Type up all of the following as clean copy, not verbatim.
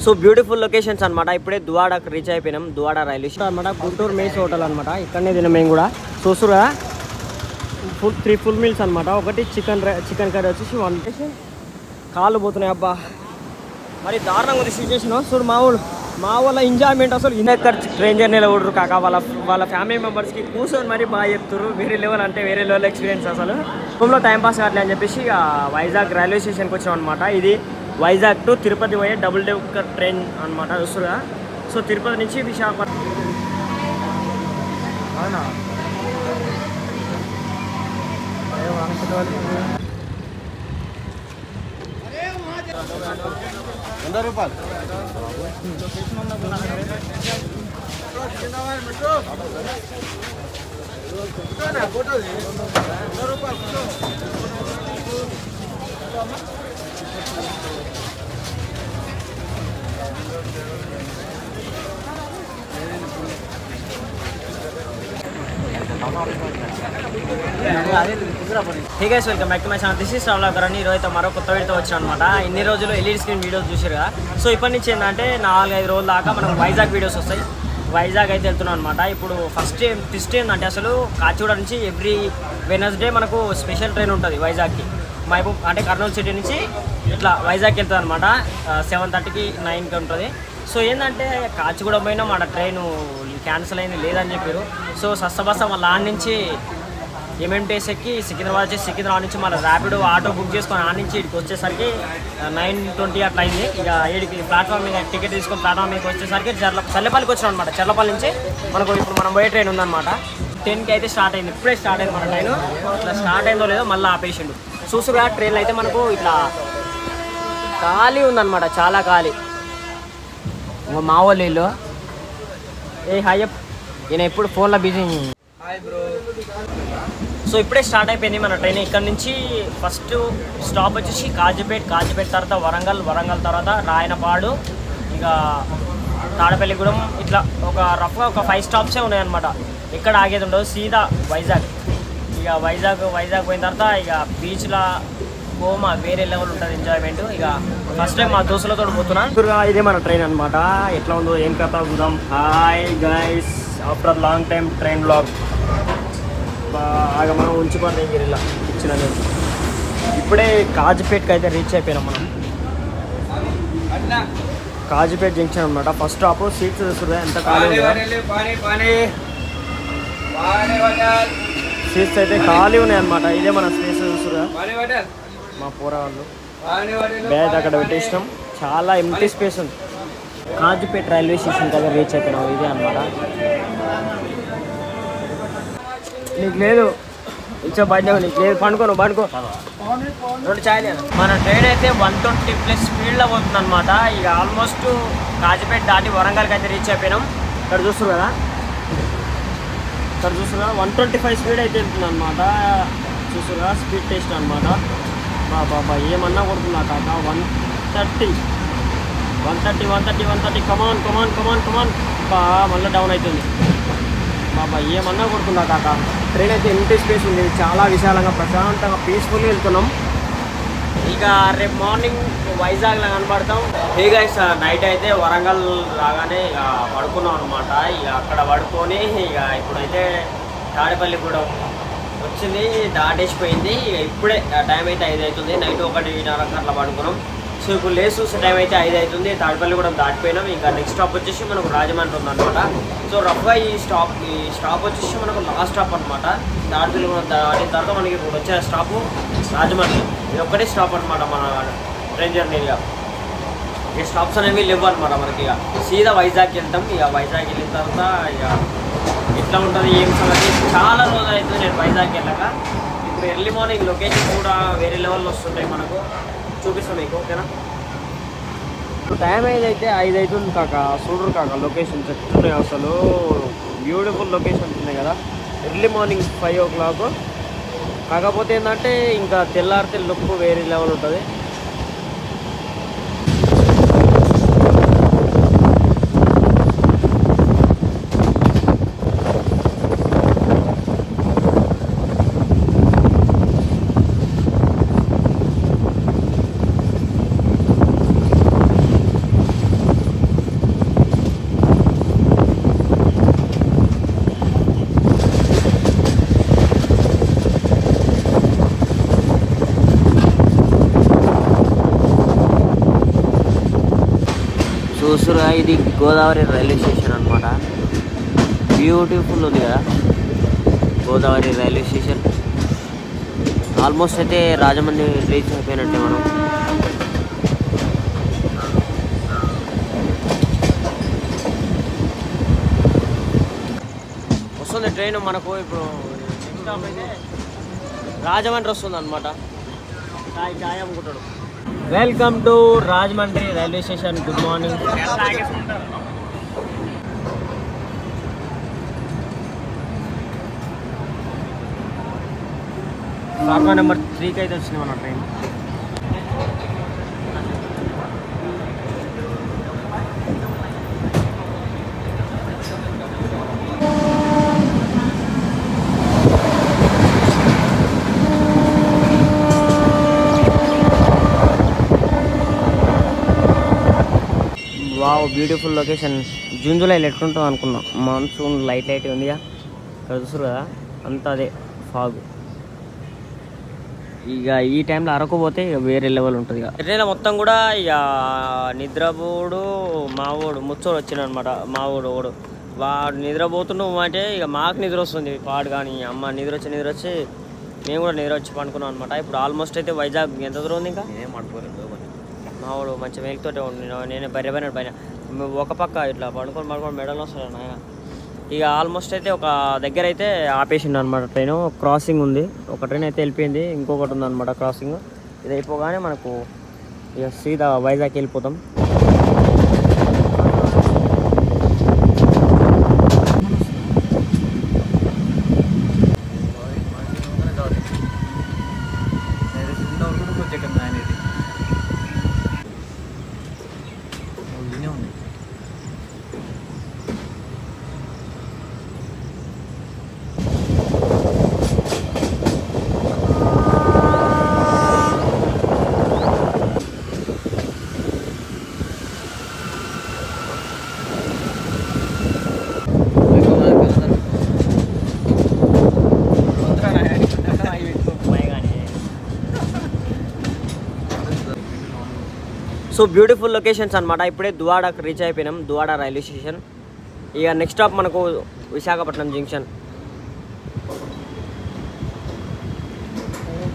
So beautiful locations అనమాట. ఇప్పుడే దువాడకు reach అయిపోయినాం. దువాడ రైల్వే స్టేషన్ అనమాట. గుంటూరు మేస్ హోటల్ అనమాట. ఇక్కడనే తిన్నాం మేము కూడా. చూస్తురు కదా, 3 ఫుల్ మీల్స్ అనమాట. ఒకటి చికెన్ కర్రీ వచ్చేసి 1 కాళ్ళు పోతున్నాయి అబ్బా, మరి దారుణంగా ఉంది సిచ్యువేషన్. చూడు మా వాళ్ళ ఎంజాయ్మెంట్ అసలు ఇన్నెక్కడ ట్రైన్ జర్నీలో ఊడరు కాక వాళ్ళ ఫ్యామిలీ మెంబర్స్కి కూర్చొని మరి బాగా చెప్తారు. వేరే లెవెల్ అంటే వేరే లెవెల్ ఎక్స్పీరియన్స్ అసలు. రూమ్లో టైంపాస్ కావట్లే అని చెప్పేసి వైజాగ్ రైల్వే స్టేషన్కి వచ్చాం అనమాట. ఇది వైజాగ్ టు తిరుపతి పోయే డబుల్ డెక్కర్ ట్రైన్ అనమాట చూస్తుగా. సో తిరుపతి నుంచి విశాఖపట్నం. అవునా ₹100 hey guys, welcome back to my channel. This is traveller అని. ఈరోజు అయితే మరో కొత్త వీడియోతో వచ్చాను అనమాట. ఇన్ని రోజులు ఎల్ఈడి స్క్రీన్ వీడియోస్ చూసారు కదా. సో ఇప్పటి నుంచి ఏంటంటే 4-5 రోజుల దాకా మనం వైజాగ్ వీడియోస్ వస్తాయి. వైజాగ్ అయితే వెళ్తున్నాం అనమాట. ఇప్పుడు ఫస్ట్ ట్విస్ట్ ఏంటంటే అసలు కాచిగూడ నుంచి ఎవ్రీ వెనస్డే మనకు స్పెషల్ ట్రైన్ ఉంటుంది వైజాగ్కి. మహబూబ్ అంటే కర్నూలు సిటీ నుంచి ఇట్లా వైజాగ్కి వెళ్తుంది అనమాట. 7:30కి 9కి ఉంటుంది. సో ఏంటంటే కాచిగూడ పోయినా మన ట్రైన్ క్యాన్సిల్ అయింది లేదని చెప్పారు. సో సస్తబస్త మళ్ళీ ఆడ నుంచి ఎంఎంటీఎస్ ఎక్కి సికింద్రాబాద్ వచ్చి సికింద్రాబాద్ నుంచి మన ర్యాపిడో ఆటో బుక్ చేసుకొని ఆడ నుంచి ఇక్కడికి వచ్చేసరికి 9:20 అట్లా అయింది. ఇక 7కి ప్లాట్ఫామ్ మీద టికెట్ తీసుకొని ప్లాట్ఫామ్ మీదకి వచ్చేసరికి చల్లపల్లికి వచ్చాం అనమాట. చల్లపల్లి నుంచి మనకు ఇప్పుడు మనం పోయే ట్రైన్ ఉందన్నమాట. 10కి అయితే స్టార్ట్ అయింది. ఇప్పుడే స్టార్ట్ అయింది మన ట్రైన్. ఇట్లా స్టార్ట్ అయిందో లేదో మళ్ళీ ఆపేసిండు. చూసుగా ట్రైన్లో అయితే మనకు ఇట్లా ఖాళీ ఉందన్నమాట, చాలా ఖాళీ. మా వాళ్ళు వీళ్ళు హాయ్ నేను ఎప్పుడు ఫోన్లో బిజీ. సో ఇప్పుడే స్టార్ట్ అయిపోయింది మన ట్రైన్. ఇక్కడ నుంచి ఫస్ట్ స్టాప్ వచ్చేసి కాజీపేట తర్వాత వరంగల్ తర్వాత రాయనపాడు, ఇక తాడపల్లిగూడెం, ఇట్లా ఒక రఫ్గా ఒక 5 స్టాప్సే ఉన్నాయన్నమాట. ఎక్కడ ఆగేది ఉండదు, సీదా వైజాగ్. ఇక వైజాగ్ పోయిన తర్వాత ఇక బీచ్లో గోమా వేరే లెవెల్ ఉంటుంది ఎంజాయ్మెంట్. ఇక ఫస్ట్ టైం మా దోస్తులతో పోతున్నా. ఇదే మన ట్రైన్ అనమాట. ఎట్లా ఉందో ఏం కథ చూద్దాం. Hi guys, after long time train blog. బాగా మనం ఉంచుకోండి ఇలా ఇచ్చిన. ఇప్పుడే కాజీపేటకి అయితే రీచ్ అయిపోయినాం మనం. కాజీపేట జంక్షన్ అనమాట. First stop. సీట్స్ చూస్తుంది ఎంత ఖాళీ సీట్స్ అయితే ఖాళీ ఉన్నాయి అనమాట. ఇదే మన స్పేస్ చూస్తురా. మా పోరాళ్ళు బ్యాగ్ అక్కడ పెట్టేసినాం. చాలా ఎంటీ స్పేస్ ఉంది. కాజీపేట రైల్వే స్టేషన్ దగ్గర రీచ్ అయిపోయినాం. ఇదే అనమాట. నీకు లేదు ఇచ్చా బయట, నీకు లేదు పండుకో 2 ఛాయ్. మన ట్రైన్ అయితే 120+ స్పీడ్లో పోతుంది అనమాట. ఇక ఆల్మోస్ట్ కాజీపేట దాటి వరంగల్కి అయితే రీచ్ అయిపోయినాం. ఇక్కడ చూస్తున్నారు కదా, 125 స్పీడ్ అయితే వెళ్తుంది అనమాట. చూస్తున్నా స్పీడ్ టెస్ట్ అనమాట. బాబా ఏమన్నా కొడుతున్నా కాక 130 కమాన్ మళ్ళీ డౌన్ అవుతుంది. బాబా ఏమన్నా కొడుతున్నా కాక. ట్రైన్ అయితే ఎంటీ స్పేస్ ఉంది, చాలా విశాలంగా ప్రశాంతంగా పీస్ఫుల్గా వెళ్తున్నాం. ఇక రేపు మార్నింగ్ వైజాగ్లో కనబడతాం. హే గైస్, నైట్ అయితే వరంగల్ రాగానే ఇక పడుకున్నాం అనమాట. ఇక అక్కడ పడుకొని ఇక ఇప్పుడైతే తాడేపల్లిగూడెం వచ్చింది, దాటేసిపోయింది. ఇక ఇప్పుడే టైం అయితే 5 అవుతుంది. నైట్ 1:30 అట్లా పడుకున్నాం. సో ఇప్పుడు లేచి చూసే టైం అయితే 5 అవుతుంది. తాడేపల్లిగూడెం దాటిపోయినాం. ఇంకా నెక్స్ట్ స్టాప్ వచ్చేసి మనకు రాజమండ్రి ఉందన్నమాట. సో రఫ్గా ఈ స్టాప్ వచ్చేసి మనకు లాస్ట్ స్టాప్ అనమాట. తాడేపల్లిగూడెం దాటిన తర్వాత మనకి ఇప్పుడు వచ్చే స్టాపు రాజమండ్రి. ఇది ఒక్కటే స్టాప్ అనమాట మన ట్రైన్ జర్నీగా. ఇక స్టాప్స్ అనేవి లేవు అనమాట మనకి. ఇక సీదా వైజాగ్కి వెళ్తాం. ఇక వైజాగ్ వెళ్ళిన తర్వాత ఇక ఎట్లా ఉంటుంది ఏం సంగతి. చాలా రోజులు అవుతుంది నేను వైజాగ్కి వెళ్ళాక. ఇప్పుడు ఎర్లీ మార్నింగ్ లొకేషన్ కూడా వేరే లెవెల్లో వస్తుంటాయి మనకు, చూపిస్తాం మీకు. ఓకేనా. టైం అయితే 5 అవుతుంది కాక. చూడరు కాక లొకేషన్స్ ఎట్లున్నాయి అసలు. బ్యూటిఫుల్ లొకేషన్స్ ఉన్నాయి కదా. Early morning 5 o'clock. కాకపోతే ఏంటంటే ఇంకా తెల్లారితే లుక్ వేరే లెవెల్ ఉంటుంది. చూస్తురా ఇది గోదావరి రైల్వే స్టేషన్ అనమాట. బ్యూటిఫుల్ ఉంది కదా గోదావరి రైల్వే స్టేషన్. ఆల్మోస్ట్ అయితే రాజమండ్రి రీచ్ అయిపోయినట్టే మనం. వస్తుంది ట్రైన్ మనకు. ఇప్పుడు స్టాప్ అయితే రాజమండ్రి వస్తుంది అనమాట. చాయ్ అమ్ముకుంటాడు. Welcome to Rajahmundry railway station. Good morning. Platform number 3కి అయితే వచ్చింది మన train. Wow, beautiful location. June జూలైలో ఎట్లుంటుంది అనుకున్నాం. మాన్సూన్ లైట్ ఉందిగా ఇక్కడ చూసారు కదా, అంతా అదే ఫాగ్. ఇక ఈ టైంలో అరకు పోతే ఇక వేరే లెవెల్ ఉంటుంది. ఇక ట్రైన్లో మొత్తం కూడా ఇక నిద్రపోడు మావోడు ముచ్చోడు వచ్చిండు అనమాట. మావోడు వాడు నిద్రపోతుండు అంటే ఇక మాకు నిద్ర వస్తుంది. వాడు కానీ అమ్మ నిద్ర వచ్చి మేము కూడా నిద్ర వచ్చి పండుకున్నాం అనమాట. ఇప్పుడు ఆల్మోస్ట్ అయితే వైజాగ్ ఎంత దూరం ఉంది ఇంకా నేనేం పండుకోలేదు. మావాడు మంచి మేలుతోటే ఉండి నేనే బర్రె పైన ఒక పక్క ఇట్లా పడుకొని మెడలో వస్తాడు నాయన. ఇక ఆల్మోస్ట్ అయితే ఒక దగ్గర అయితే ఆపేసిండు అనమాట. ట్రైన్ క్రాసింగ్ ఉంది. ఒక ట్రైన్ అయితే వెళ్ళిపోయింది, ఇంకొకటి ఉంది అనమాట క్రాసింగ్. ఇది అయిపోగానే మనకు ఇక సీదా వైజాగ్ వెళ్ళిపోతాం. సో బ్యూటిఫుల్ లొకేషన్స్ అనమాట. ఇప్పుడే దువాడకు రీచ్ అయిపోయినాం, దువాడ రైల్వే స్టేషన్. ఇక నెక్స్ట్ స్టాప్ మనకు విశాఖపట్నం జంక్షన్.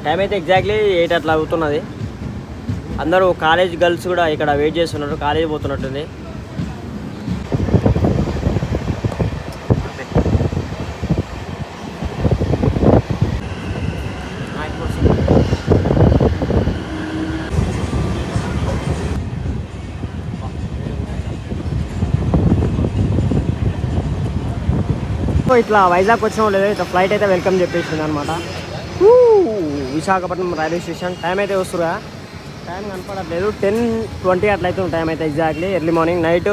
టైం అయితే ఎగ్జాక్ట్లీ 8 అట్లా అవుతున్నది. అందరూ కాలేజ్ గర్ల్స్ కూడా ఇక్కడ వెయిట్ చేస్తున్నారు, కాలేజ్ పోతున్నట్టుంది. ఇట్లా వైజాగ్ వచ్చినా లేదు, ఇట్లా ఫ్లైట్ అయితే వెల్కమ్ చెప్పేసింది అనమాట. Visakhapatnam railway station. టైం అయితే వస్తురా, టైం కనపడట్లేదు. 10:20 అట్లా అయితే టైం అయితే exactly. Early morning night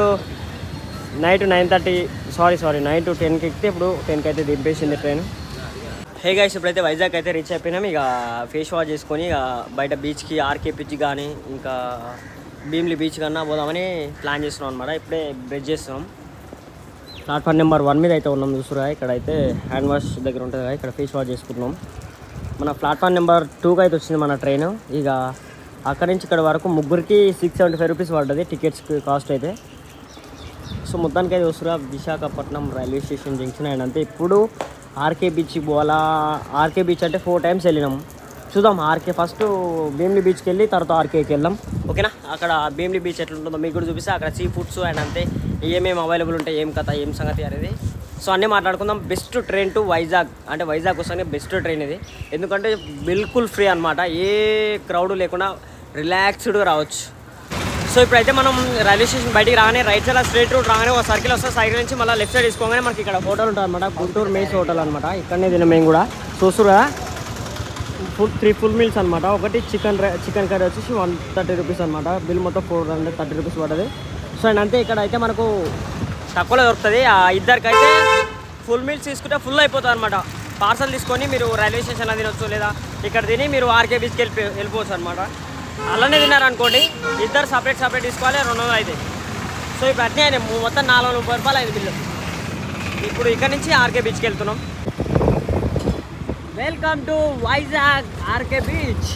9:30 sorry night 10కి ఎక్కితే ఇప్పుడు 10కి అయితే దింపేసింది ట్రైన్. హే గైస్, ఇప్పుడైతే వైజాగ్ అయితే రీచ్ అయిపోయినాం. ఇక ఫేస్ వాష్ చేసుకొని ఇక బయట బీచ్కి ఆర్కే బీచ్ కానీ ఇంకా భీమిలి బీచ్ కన్నా పోదామని ప్లాన్ చేస్తున్నాం అనమాట. ఇప్పుడే బ్రిడ్జ్ చేస్తున్నాం. ప్లాట్ఫామ్ నెంబర్ 1 మీద అయితే ఉన్నాం. చూసురా, ఇక్కడ అయితే హ్యాండ్ వాష్ దగ్గర ఉంటుంది కదా, ఇక్కడ ఫేస్ వాష్ చేసుకుంటున్నాం. మన ప్లాట్ఫామ్ నెంబర్ 2కి అయితే వచ్చింది మన ట్రైన్. ఇక అక్కడి నుంచి ఇక్కడ వరకు ముగ్గురికి 675 రూపీస్ పడ్డది టికెట్స్కి కాస్ట్ అయితే. సో మొత్తానికి అయితే చూసురా Visakhapatnam railway station junction and అంతే. ఇప్పుడు ఆర్కే బీచ్కి పోవాలా. ఆర్కే బీచ్ అంటే 4 టైమ్స్ వెళ్ళినాం. చూద్దాం. ఆర్కే ఫస్ట్ భీమిలి బీచ్కి వెళ్ళి తర్వాత ఆర్కేకి వెళ్దాం. ఓకేనా? అక్కడ భీమిలి బీచ్ ఎట్లా ఉంటుందో మీకు కూడా చూపిస్తే, అక్కడ సీ ఫుడ్స్ అండ్ అంతే ఏమేమి అవైలబుల్ ఉంటాయి, ఏం కథ, ఏం సంగతి అనేది. సో అన్నీ మాట్లాడుకుందాం. బెస్ట్ ట్రైన్ టు వైజాగ్ అంటే వైజాగ్ వస్తానే బెస్ట్ ట్రైన్ ఇది. ఎందుకంటే బిల్కుల్ ఫ్రీ అనమాట, ఏ క్రౌడ్ లేకుండా రిలాక్స్డ్గా రావచ్చు. సో ఇప్పుడైతే మనం రైల్వే స్టేషన్ బయటికి రాగానే రైట్ సైడ్ స్ట్రైట్ రూట్ రాగానే ఒక సర్కిల్ వస్తే, సైకిల్ నుంచి మళ్ళీ లెఫ్ట్ సైడ్ తీసుకోగానే మనకి ఇక్కడ హోటల్ ఉంటుంది అనమాట. గుంటూరు మేస్ హోటల్ అనమాట. ఇక్కడనే తిన్నాం మేము కూడా. చూస్తురా 3 ఫుల్ మీల్స్ అనమాట. ఒకటి చికెన్ కర్రీ వచ్చేసి 130 రూపీస్ అనమాట. బిల్ మొత్తం 430 రూపీస్ పడుతుంది. సో అండ్ అంతే ఇక్కడ అయితే మనకు తక్కువలో దొరుకుతుంది. ఆ ఇద్దరికైతే ఫుల్ మీల్స్ తీసుకుంటే ఫుల్ అయిపోతుంది అనమాట. పార్సల్ తీసుకొని మీరు రైల్వే స్టేషన్లో తినొచ్చు, లేదా ఇక్కడ తిని మీరు ఆర్కే బీచ్కి వెళ్ళిపోవచ్చు అనమాట. అలానే తిన్నారనుకోండి, ఇద్దరు సపరేట్ తీసుకోవాలి, 200 అయితే. సో ఇప్పుడు అట్నే అయినా మొత్తం 430 రూపాయలు అయింది బిల్లు. ఇప్పుడు ఇక్కడ నుంచి ఆర్కే బీచ్కి వెళ్తున్నాం. Welcome to Vizag RK beach.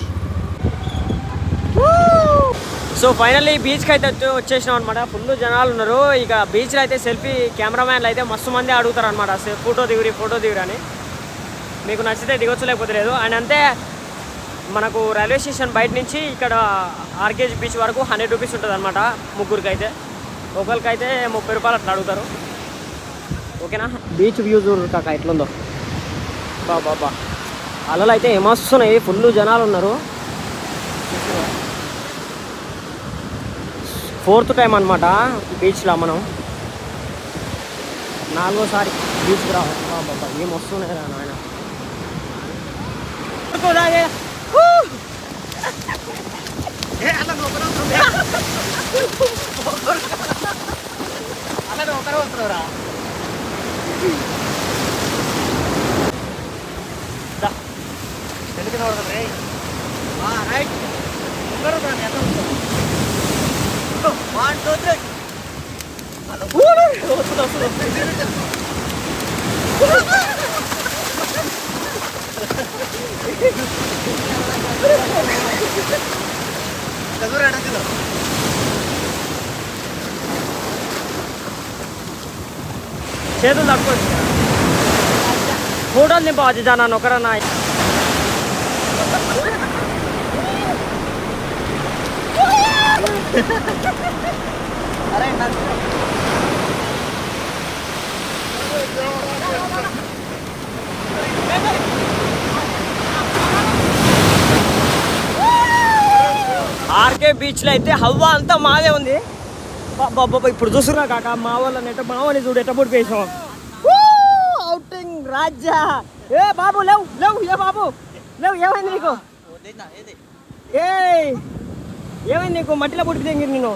So finally బీచ్కి అయితే వచ్చేసినాం అనమాట. ఫుల్ జనాలు ఉన్నారు. ఇక బీచ్లో అయితే సెల్ఫీ కెమెరామ్యాన్లు అయితే మస్తు మంది అడుగుతారు అనమాట, ఫోటో దిగురి అని. మీకు నచ్చితే దిగొచ్చు, లేకపోతే లేదు. అండ్ అంతే మనకు రైల్వే స్టేషన్ బయట నుంచి ఇక్కడ ఆర్కేజీ బీచ్ వరకు 100 రూపీస్ ఉంటుంది అనమాట ముగ్గురికి అయితే. ఒకరికైతే 30 రూపాయలు అట్లా అడుగుతారు. ఓకేనా. బీచ్ వ్యూ చూడు కాక ఎట్లుందో. బాబా అలలు అయితే ఏమొస్తున్నాయి, ఫుల్ జనాలు ఉన్నారు. 4th టైం అనమాట బీచ్లో మనం. 4వసారి బీచ్కి రావాలి. బాబా ఏం వస్తున్నాయి రా నాయన. రైట్ 1 2 3 చేతులు తక్కువ ఫోటోలు నింపవచ్చు జానా ఒకరన్నా. ఆర్కే బీచ్లో అయితే హవ్వా అంతా మాదే ఉంది. బాబా ఇప్పుడు చూస్తున్నా కాక మా వాళ్ళని ఎట్ట, మా వాళ్ళని చూడు ఎట్ట పుట్టి వేసాం. అవుటింగ్ రాజా. ఏ బాబు లేవు లేవు, ఏ బాబు లేవు, ఏమైంది నీకు? ఏమైంది నీకు? మట్టిలో పుట్టి తెంగిరు, నేను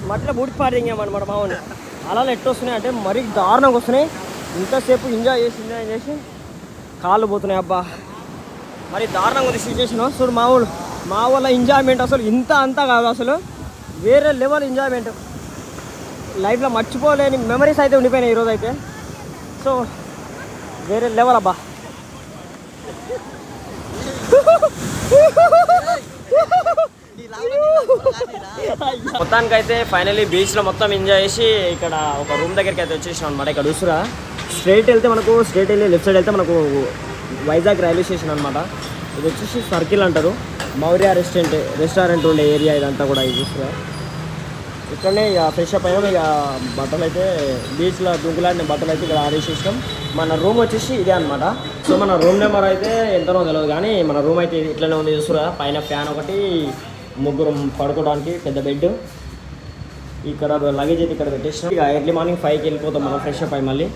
మట్టిలో పుట్టి పాడి తెంగామన్నమాట మా వాళ్ళని. అలా ఎట్టు వస్తున్నాయి అంటే మరీ దారుణంగా వస్తున్నాయి. ఇంతసేపు ఎంజాయ్ చేసి కాళ్ళు పోతున్నాయి. అబ్బా మరి దారుణంగా ఉంది సిచ్యువేషన్. చూడు మా వాళ్ళ ఎంజాయ్మెంట్ అసలు ఇంత అంతా కాదు, అసలు వేరే లెవెల్ ఎంజాయ్మెంట్. లైఫ్లో మర్చిపోలేని మెమరీస్ అయితే ఉండిపోయినాయి ఈరోజు అయితే. సో వేరే లెవెల్ అబ్బా. మొత్తానికైతే ఫైనల్లీ బీచ్లో మొత్తం ఎంజాయ్ చేసి ఇక్కడ ఒక రూమ్ దగ్గరికి అయితే వచ్చేసినాం అనమాట. ఇక్కడ చూస్తురా స్ట్రైట్ వెళ్ళి లెఫ్ట్ సైడ్ వెళ్తే మనకు వైజాగ్ రైల్వే స్టేషన్ అనమాట. ఇది వచ్చేసి సర్కిల్ అంటారు. మౌర్య రెస్టారెంట్ ఉండే ఏరియా ఇదంతా కూడా. ఇది చూస్తురా ఇక్కడనే ఇక ఫ్రెష్ అప్ అయ్యాం. ఇక బట్టలు అయితే బీచ్లో దుంకులాడిన బట్టలు అయితే ఇక్కడ ఆరేసేసినాం. మన రూమ్ వచ్చేసి ఇదే అనమాట. సో మన రూమ్ నెంబర్ అయితే ఎంతనో తెలియదు, కానీ మన రూమ్ అయితే ఇట్లనే ఉంది చూస్తురా. పైన ఫ్యాన్ ఒకటి, ముగ్గురు పడుకోవడానికి పెద్ద బెడ్. ఇక్కడ లగేజ్ అయితే ఇక్కడ పెట్టేసినాం. ఇక ఎర్లీ మార్నింగ్ 5కి వెళ్ళిపోతాం మనం ఫ్రెష్ అప్ అయ్యి మళ్ళీ.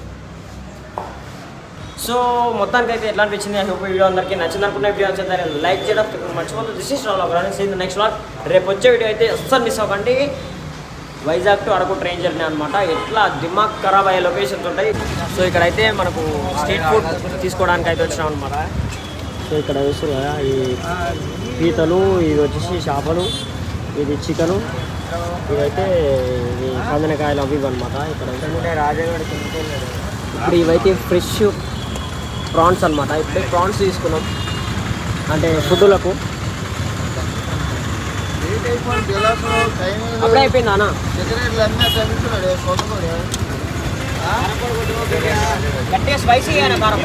సో మొత్తానికి అయితే ఎట్లా అనిపించింది? ఐ హోప్ వీడియో అందరికీ నచ్చింది అనుకున్న వీడియో వచ్చేది లైక్ చేయడం మర్చిపోతుంది. This is Rahul next vlog. రేపు వచ్చే వీడియో అయితే అస్సలు మిస్ అవ్వకండి. Vizag to Araku train journey అనమాట. ఎట్లా దిమాగ్ ఖరాబ్ అయ్యే లొకేషన్స్ ఉంటాయి. సో ఇక్కడైతే మనకు స్ట్రీట్ ఫుడ్ తీసుకోవడానికి అయితే వచ్చినాం అనమాట. సో ఇక్కడ చూస్తారు కదా, ఈ పీతలు, ఇది వచ్చేసి చేపలు, ఇది చికెను, ఇవైతే ఇది కందనకాయలు అవి అనమాట. ఇక్కడ ఇప్పుడు ఇవైతే ఫ్రెష్ ప్రాన్స్ అనమాట. ఇప్పుడే ప్రాన్స్ తీసుకున్నాం, అంటే ఫుడ్లకు. అప్పుడే అయిపోయిందా అన్న? గట్టిగా స్పైసీ అయినా కారం.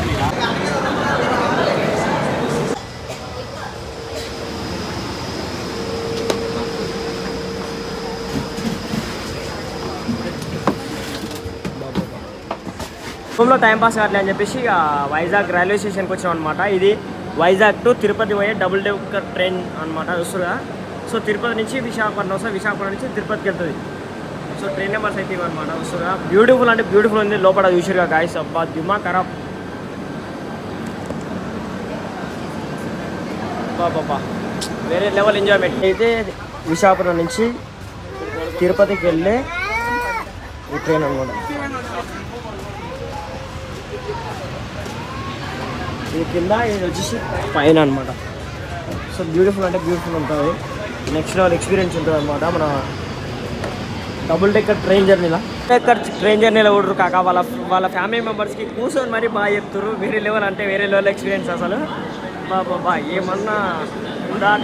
రూమ్లో టైంపాస్ కావట్లే అని చెప్పేసి ఇక వైజాగ్ రైల్వే స్టేషన్కి వచ్చాం అనమాట. ఇది వైజాగ్ టు తిరుపతి పోయే డబుల్ డెక్కర్ ట్రైన్ అనమాట చూస్తుగా. సో తిరుపతి నుంచి విశాఖపట్నం వస్తుంది, విశాఖపట్నం నుంచి తిరుపతికి వెళ్తుంది. సో ట్రైన్ నెంబర్స్ అయితే ఇవన్నమాట వస్తుగా. బ్యూటిఫుల్ అంటే బ్యూటిఫుల్ ఉంది. లోపల చూసిరుగా గాయస్, అబ్బా దిమాగ్ ఖరాబ్. బాబా వేరే లెవెల్ ఎంజాయ్మెంట్. అయితే విశాఖపట్నం నుంచి తిరుపతికి వెళ్ళే ఈ ట్రైన్ అనమాట. ఇది కింద, ఇది వచ్చేసి పైన అనమాట. సో బ్యూటిఫుల్ అంటే బ్యూటిఫుల్ ఉంటుంది. నెక్స్ట్ లెవెల్ ఎక్స్పీరియన్స్ ఉంటుంది అనమాట మన డబుల్ డెక్కర్ ట్రైన్ జర్నీలో. ట్రైన్ జర్నీలో కూడా కాక వాళ్ళ ఫ్యామిలీ మెంబర్స్కి కూర్చొని మరీ బాగా చెప్తారు. వేరే లెవెల్ అంటే వేరే లెవెల్ ఎక్స్పీరియన్స్ అసలు. బాబా ఏమన్నా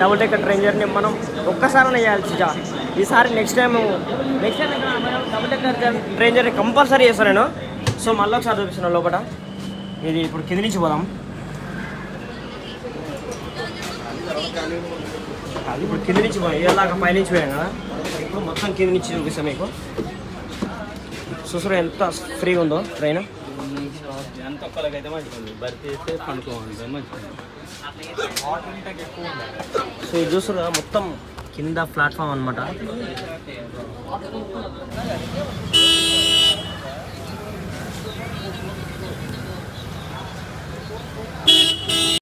డబుల్ డెక్కర్ ట్రైన్ జర్నీ మనం ఒక్కసారైనా చేయాల్సి ఈసారి next time double decker train journey compulsory చేస్తాను నేను. సో మళ్ళీ ఒకసారి చూపిస్తున్నాను లోపల. ఇది ఇప్పుడు కింది నుంచి పోదాం. అది ఇప్పుడు కింది నుంచి పోయాం, ఇలాగ పైనుంచి పోయాం కదా, ఇప్పుడు మొత్తం కింది నుంచి చూపిస్తాం మీకు. చూసారు ఎంత ఫ్రీగా ఉందో ట్రైన్. ఎంత ఒక్కలకైతే మంచిది, భర్తీ చేస్తే పండుకోవాలి మంచిది. సో ఇది చూస్తారు కదా మొత్తం కింద ప్లాట్ఫామ్ అనమాట.